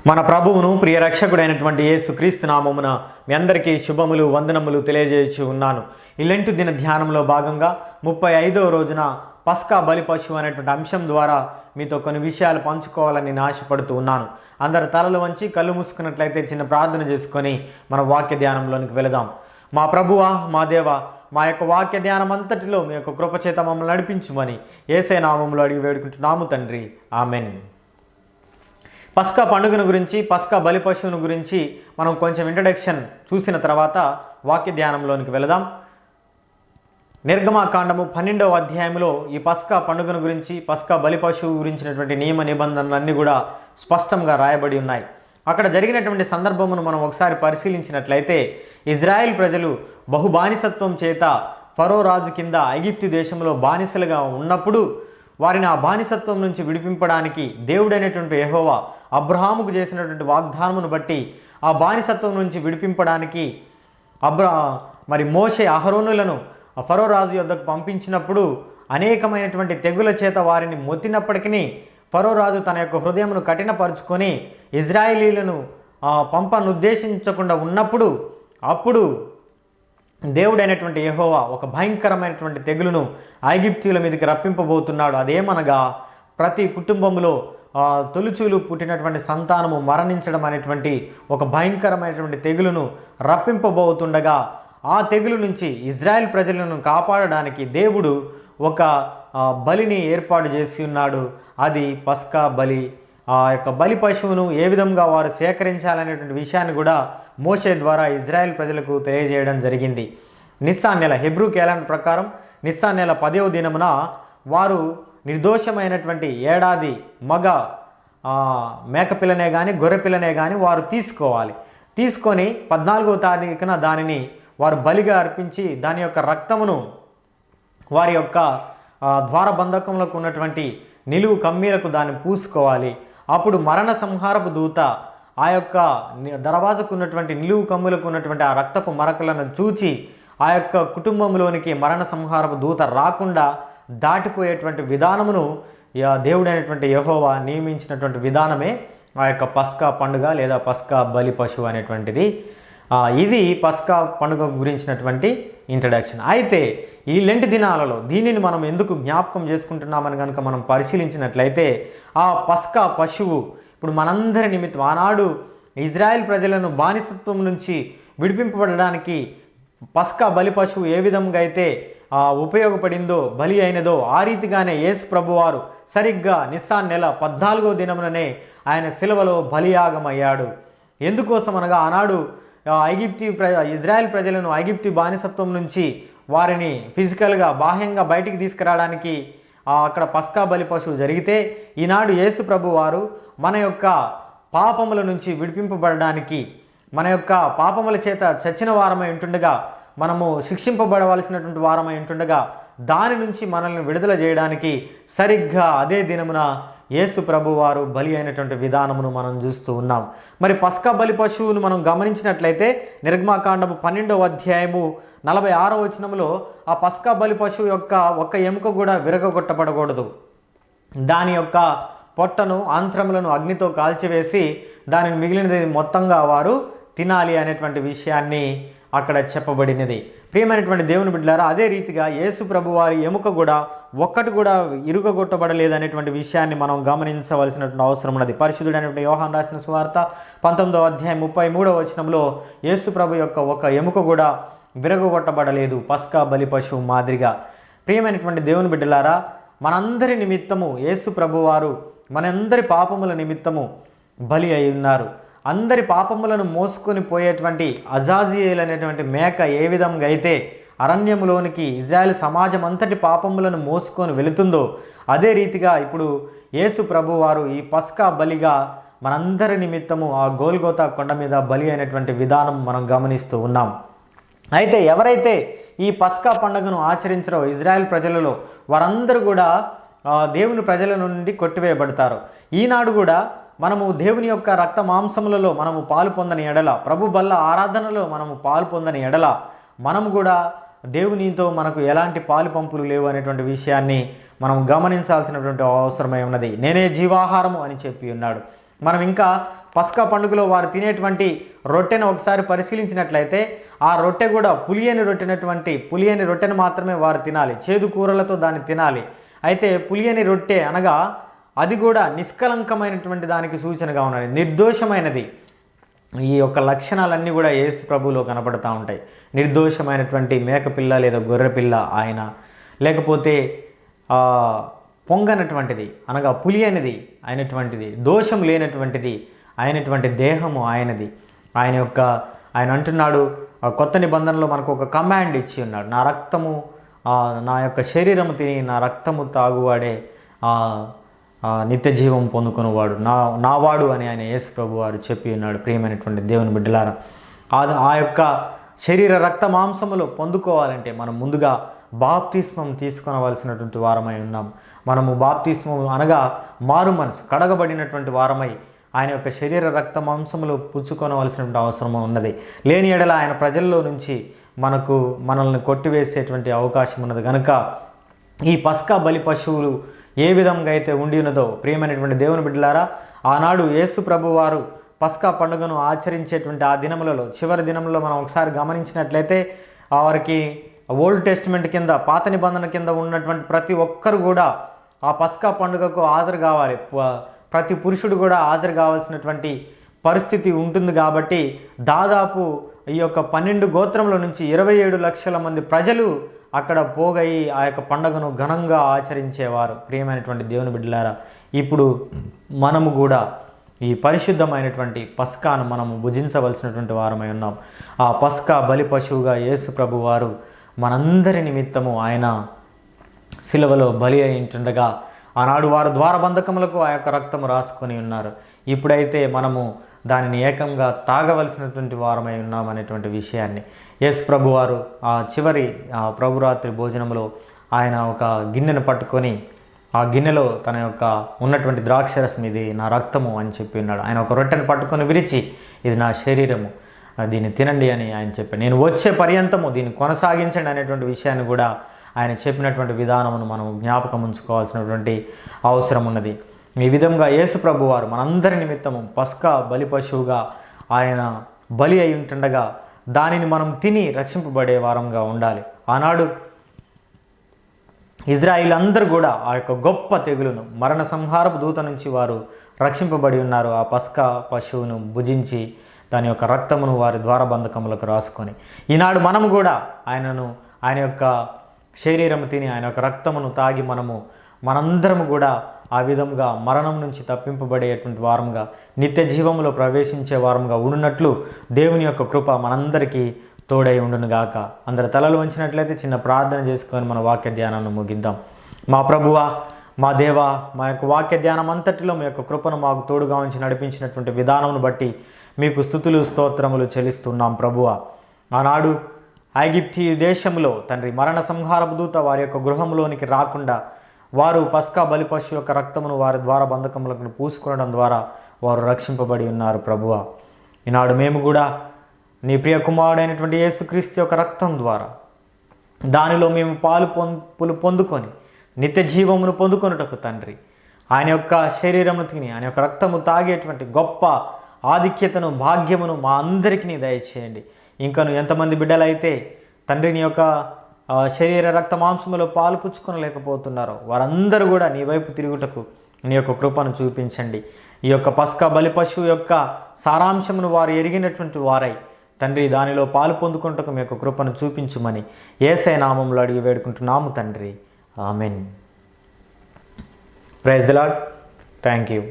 మన ప్రభువును ప్రియ రక్షకుడైనటువంటి యేసుక్రీస్తు నామమున మీ అందరికీ శుభములు వందనములు తెలియజేయచ్చు ఉన్నాను. ఈ లెంటు దిన ధ్యానంలో భాగంగా 35వ రోజున పస్కా బలి పశువు అనేటువంటి అంశం ద్వారా మీతో కొన్ని విషయాలు పంచుకోవాలని నేను ఆశపడుతూ ఉన్నాను. అందరు తలలు వంచి కళ్ళు మూసుకున్నట్లయితే చిన్న ప్రార్థన చేసుకొని మన వాక్య ధ్యానంలోనికి వెళదాం. మా ప్రభువా, మా దేవ, మా యొక్క వాక్య ధ్యానం అంతటిలో మీ యొక్క కృపచేత మమ్మల్ని నడిపించుమని యేసయ్య నామములో అడిగి వేడుకుంటున్నాము తండ్రి, ఆమెన్. పస్కా పండుగను గురించి, పస్కా బలి పశువును గురించి మనం కొంచెం ఇంట్రడక్షన్ చూసిన తర్వాత వాక్య ధ్యానంలోనికి వెళదాం. నిర్గమాకాండము 12వ అధ్యాయంలో ఈ పస్కా పండుగను గురించి, పస్కా బలి పశువు గురించినటువంటి నియమ నిబంధనలన్నీ కూడా స్పష్టంగా రాయబడి ఉన్నాయి. అక్కడ జరిగినటువంటి సందర్భమును మనం ఒకసారి పరిశీలించినట్లయితే, ఇజ్రాయెల్ ప్రజలు బహుబానిసత్వం చేత ఫరో రాజు కింద ఐగిప్తు దేశంలో బానిసలుగా ఉన్నప్పుడు వారిని ఆ బానిసత్వం నుంచి విడిపింపడానికి దేవుడైనటువంటి యెహోవా అబ్రహాముకు చేసినటువంటి వాగ్దానమును బట్టి ఆ బానిసత్వం నుంచి విడిపింపడానికి మోషే అహరోనులను ఫరో రాజు యొద్దకు పంపించినప్పుడు అనేకమైనటువంటి తెగుల చేత వారిని మొత్తినప్పటికీ ఫరో రాజు తన యొక్క హృదయమును కఠినపరుచుకొని ఇజ్రాయేలీలను పంపనుద్దేశించకుండా ఉన్నప్పుడు అప్పుడు దేవుడైనటువంటి యెహోవా ఒక భయంకరమైనటువంటి తెగులును ఐగిప్తీయుల మీదకి రప్పింపబోతున్నాడు. అదేమనగా ప్రతి కుటుంబంలో తొలుచూలు పుట్టినటువంటి సంతానము మరణించడం అనేటువంటి ఒక భయంకరమైనటువంటి తెగులును రప్పింపబోతుండగా ఆ తెగులు నుంచి ఇజ్రాయెల్ ప్రజలను కాపాడడానికి దేవుడు ఒక బలిని ఏర్పాటు చేసి ఉన్నాడు. అది పస్కా బలి. ఆ యొక్క బలి పశువును ఏ విధంగా వారు సేకరించాలనేటువంటి విషయాన్ని కూడా మోషే ద్వారా ఇజ్రాయెల్ ప్రజలకు తెలియజేయడం జరిగింది. నిస్సాన్ నెల, హెబ్రూ క్యాలెండర్ ప్రకారం నిస్సాన్ నెల 10వ దినమున వారు నిర్దోషమైనటువంటి ఏడాది మగ మేకపిల్లనే కానీ గొర్రెపిల్లనే కానీ వారు తీసుకొని 14వ తారీఖున దానిని వారు బలిగా అర్పించి దాని యొక్క రక్తమును వారి యొక్క ద్వారబంధకములకు ఉన్నటువంటి నిలువు కమ్మీలకు దాన్ని పూసుకోవాలి. అప్పుడు మరణ సంహారపు దూత ఆ యొక్క దరవాజకు ఉన్నటువంటి నిలువు కమ్ములకు ఉన్నటువంటి ఆ రక్తపు మరకలను చూచి ఆ యొక్క కుటుంబంలోనికి మరణ సంహారపు దూత రాకుండా దాటిపోయేటువంటి విధానమును దేవుడైనటువంటి యెహోవా నియమించినటువంటి విధానమే ఆ యొక్క పస్కా పండుగ లేదా పస్కా బలి పశువు అనేటువంటిది. ఇది పస్కా పండుగ గురించినటువంటి ఇంట్రడక్షన్. అయితే ఈ లెంటి దినాలలో దీనిని మనం ఎందుకు జ్ఞాపకం చేసుకుంటున్నామని కనుక మనం పరిశీలించినట్లయితే, ఆ పస్కా పశువు ఇప్పుడు మనందరి నిమిత్తం ఆనాడు ఇజ్రాయెల్ ప్రజలను బానిసత్వం నుంచి విడిపింపబడడానికి పస్కా బలి పశువు ఏ విధంగా అయితే ఉపయోగపడిందో, బలి అయినదో, ఆ రీతిగానే యేసు ప్రభువారు సరిగ్గా నిస్సాన్ నెల 14వ దినముననే ఆయన శిలువలో బలియాగమయ్యాడు. ఎందుకోసం అనగా ఆనాడు ఇజ్రాయెల్ ప్రజలను ఐగిప్తు బానిసత్వం నుంచి వారిని ఫిజికల్గా బాహ్యంగా బయటికి తీసుకురావడానికి అక్కడ పస్కా బలి పశువు జరిగితే, ఈనాడు యేసు ప్రభు వారు మన యొక్క పాపముల నుంచి విడిపింపబడడానికి, మన యొక్క పాపముల చేత చచ్చిన వారమై ఉంటుండగా, మనము శిక్షింపబడవలసినటువంటి వారమై ఉంటుండగా దాని నుంచి మనల్ని విడుదల చేయడానికి సరిగ్గా అదే దినమున యేసు ప్రభు వారు బలి అయినటువంటి విధానమును మనం చూస్తూ ఉన్నాం. మరి పస్కా బలి పశువును మనం గమనించినట్లయితే నిర్గమాకాండము 12వ అధ్యాయము 46వ వచనంలో ఆ పస్కా బలి పశువు యొక్క ఒక్క ఎముక కూడా విరగొట్టబడకూడదు. దాని యొక్క పొట్టను, ఆంత్రములను అగ్నితో కాల్చివేసి దానిని మిగిలినది మొత్తంగా వారు తినాలి అనేటువంటి విషయాన్ని అక్కడ చెప్పబడినది. ప్రియమైనటువంటి దేవుని బిడ్డలారా, అదే రీతిగా యేసు ప్రభు వారి ఎముక కూడా ఒక్కటి కూడా ఇరుగగొట్టబడలేదు అనేటువంటి విషయాన్ని మనం గమనించవలసినటువంటి అవసరం ఉన్నది. పరిశుద్ధుడైనటువంటి యోహాను రాసిన సువార్త 19వ అధ్యాయం 33వ వచనంలో యేసు ప్రభు యొక్క ఒక ఎముక కూడా విరగొట్టబడలేదు పస్కా బలి పశువు మాదిరిగా. ప్రియమైనటువంటి దేవుని బిడ్డలారా, మనందరి నిమిత్తము యేసు ప్రభు వారు మనందరి పాపముల నిమిత్తము బలి అయి ఉన్నారు. అందరి పాపములను మోసుకొని పోయేటువంటి అజాజియేల్ అనేటువంటి మేక ఏ విధంగా అయితే అరణ్యములోనికి ఇజ్రాయెల్ సమాజం అంతటి పాపములను మోసుకొని వెళుతుందో, అదే రీతిగా ఇప్పుడు యేసు ప్రభు వారు ఈ పస్కా బలిగా మనందరి నిమిత్తము ఆ గోల్గోతా కొండ మీద బలి అయినటువంటి విధానం మనం గమనిస్తూ ఉన్నాం. అయితే ఎవరైతే ఈ పస్కా పండుగను ఆచరించరో ఇజ్రాయెల్ ప్రజలలో, వారందరూ కూడా దేవుని ప్రజల నుండి కొట్టివేయబడతారు. ఈనాడు కూడా మనము దేవుని యొక్క రక్త మాంసములలో మనము పాలు పొందని ఎడల, ప్రభు బల్ల ఆరాధనలో మనము పాలు పొందని ఎడల, మనము కూడా దేవునితో మనకు ఎలాంటి పాలు పంపులు లేవు అనేటువంటి విషయాన్ని మనం గమనించాల్సినటువంటి అవసరమై ఉన్నది. నేనే జీవాహారము అని చెప్పి ఉన్నాడు. మనం ఇంకా పస్కా పండుగలో వారు తినేటువంటి రొట్టెను ఒకసారి పరిశీలించినట్లయితే ఆ రొట్టె కూడా పులియని రొట్టెను మాత్రమే వారు తినాలి, చేదు కూరలతో దాన్ని తినాలి. అయితే పులియని రొట్టె అనగా అది కూడా నిష్కలంకమైనటువంటి దానికి సూచనగా ఉన్నది, నిర్దోషమైనది. ఈ యొక్క లక్షణాలన్నీ కూడా యేసు ప్రభువులో కనపడుతూ ఉంటాయి. నిర్దోషమైనటువంటి మేకపిల్ల లేదా గొర్రెపిల్ల ఆయన, లేకపోతే పొంగనటువంటిది అనగా పులియనిది అయినటువంటిది, దోషం లేనటువంటిది అయినటువంటి దేహము ఆయనది. ఆయన అంటున్నాడు, కొత్త నిబంధనలో మనకు ఒక కమాండ్ ఇచ్చి ఉన్నాడు, నా యొక్క శరీరము తిని నా రక్తము తాగువాడే నిత్య జీవం పొందుకునేవాడు, నావాడు అని ఆయన యేసు ప్రభు వారు చెప్పి ఉన్నాడు. ప్రియమైనటువంటి దేవుని బిడ్డలారా, ఆ యొక్క శరీర రక్త మాంసములు పొందుకోవాలంటే మనం ముందుగా బాప్తిస్మం తీసుకొనవలసినటువంటి వారమై ఉన్నాం. మనము బాప్తిస్మం అనగా మారు మనసు కడగబడినటువంటి వారమై ఆయన యొక్క శరీర రక్త మాంసములు పుచ్చుకొనవలసినటువంటి అవసరం ఉన్నది. లేని ఎడల ఆయన ప్రజల్లో నుంచి మనల్ని కొట్టివేసేటువంటి అవకాశం ఉన్నది. కనుక ఈ పస్కా బలి పశువులు ఏ విధంగా అయితే ఉండి ఉన్నదో, ప్రియమైనటువంటి దేవుని బిడ్డలారా, ఆనాడు యేసు ప్రభు వారు పస్కా పండుగను ఆచరించేటువంటి ఆ దినములలో, చివరి దినములలో మనం ఒకసారి గమనించినట్లయితే వారికి ఓల్డ్ టెస్టిమెంట్ కింద, పాత నిబంధన కింద ఉన్నటువంటి ప్రతి ఒక్కరు కూడా ఆ పస్కా పండుగకు హాజరు కావాలి. ప్రతి పురుషుడు కూడా హాజరు కావాల్సినటువంటి పరిస్థితి ఉంటుంది. కాబట్టి దాదాపు ఈ యొక్క 12 గోత్రముల నుంచి 27 లక్షల మంది ప్రజలు అక్కడ పోగయి ఆ యొక్క పండుగను ఘనంగా ఆచరించేవారు. ప్రియమైనటువంటి దేవుని బిడ్డలారా, ఇప్పుడు మనము కూడా ఈ పరిశుద్ధమైనటువంటి పస్కాను మనము భుజించవలసినటువంటి వారమై ఉన్నాం. ఆ పస్కా బలి పశువుగా యేసు ప్రభు వారు మనందరి నిమిత్తము ఆయన శిలువలో బలి అయి ఉంటుండగా, ఆనాడు వారు ద్వారబంధకములకు ఆ యొక్క రక్తము రాసుకొని ఉన్నారు. ఇప్పుడైతే మనము దానిని ఏకంగా తాగవలసినటువంటి వారమై ఉన్నామనేటువంటి విషయాన్ని యేసు ప్రభు వారు ఆ చివరి ప్రభురాత్రి భోజనంలో ఆయన ఒక గిన్నెను పట్టుకొని ఆ గిన్నెలో తన యొక్క ఉన్నటువంటి ద్రాక్షరసం, ఇది నా రక్తము అని చెప్పి ఉన్నాడు. ఆయన ఒక రొట్టెను పట్టుకొని విరిచి, ఇది నా శరీరము, దీన్ని తినండి అని ఆయన చెప్పాడు. నేను వచ్చే పర్యంతము దీన్ని కొనసాగించండి అనేటువంటి విషయాన్ని కూడా ఆయన చెప్పినటువంటి విధానమును మనం జ్ఞాపకం ఉంచుకోవాల్సినటువంటి అవసరం ఉన్నది. ఈ విధంగా యేసు ప్రభు వారు మనందరి నిమిత్తము పస్కా బలి పశువుగా ఆయన బలి అయి ఉంటుండగా దానిని మనం తిని రక్షింపబడే వారంగా ఉండాలి. ఆనాడు ఇజ్రాయిల్ అందరూ కూడా ఆ యొక్క గొప్ప తెగులును, మరణ సంహారపు దూత నుంచి వారు రక్షింపబడి ఉన్నారు. ఆ పస్కా పశువును భుజించి దాని యొక్క రక్తమును వారి ద్వారబంధకములకు రాసుకొని, ఈనాడు మనము కూడా ఆయన యొక్క శరీరము తిని ఆయన యొక్క రక్తమును తాగి మనందరము కూడా ఆ విధంగా మరణం నుంచి తప్పింపబడేటువంటి వారంగా, నిత్య జీవములో ప్రవేశించే వారంగా ఉండునట్లు దేవుని యొక్క కృప మనందరికీ తోడై ఉండునుగాక. అందరి తలలు వంచినట్లయితే చిన్న ప్రార్థన చేసుకొని మన వాక్య ధ్యానాన్ని ముగిద్దాం. మా ప్రభువా, మా దేవా, మా యొక్క వాక్య ధ్యానం అంతటిలో మీ యొక్క కృపను మాకు తోడుగా ఉంచి నడిపించినటువంటి విధానమును బట్టి మీకు స్తుతులు స్తోత్రములు చెల్లిస్తున్నాం. ప్రభువా, ఆనాడు ఐగిప్తి దేశంలో తండ్రి మరణ సంహారపు దూత వారి యొక్క గృహంలోనికి రాకుండా వారు పస్కా బలి పశువు యొక్క రక్తమును వారి ద్వారా బంధకములకు పూసుకొనడం ద్వారా వారు రక్షింపబడి ఉన్నారు. ప్రభువా, ఈనాడు మేము కూడా నీ ప్రియ కుమారుడైనటువంటి యేసుక్రీస్తు యొక్క రక్తం ద్వారా దానిలో మేము పాలు పొందుకొని నిత్య జీవమును పొందుకొనుటకు తండ్రి ఆయన యొక్క శరీరమును తిని ఆయన యొక్క రక్తము తాగేటువంటి గొప్ప ఆధిక్యతను, భాగ్యమును మా అందరికీ దయచేయండి. ఇంకను ఎంతమంది బిడ్డలైతే తండ్రి నీ యొక్క శరీర రక్త మాంసములో పాలు పుచ్చుకొనలేకపోతున్నారో వారందరూ కూడా నీ వైపు తిరుగుటకు నీ యొక్క కృపను చూపించండి. ఈ యొక్క పస్కా బలి పశువు యొక్క సారాంశమును వారు ఎరిగినటువంటి వారై తండ్రి దానిలో పాలు పొందుకుంటకు మీ యొక్క కృపను చూపించుమని యేసయ్య నామములో అడిగి వేడుకుంటున్నాము తండ్రి. Amen. Praise the lord. Thank you.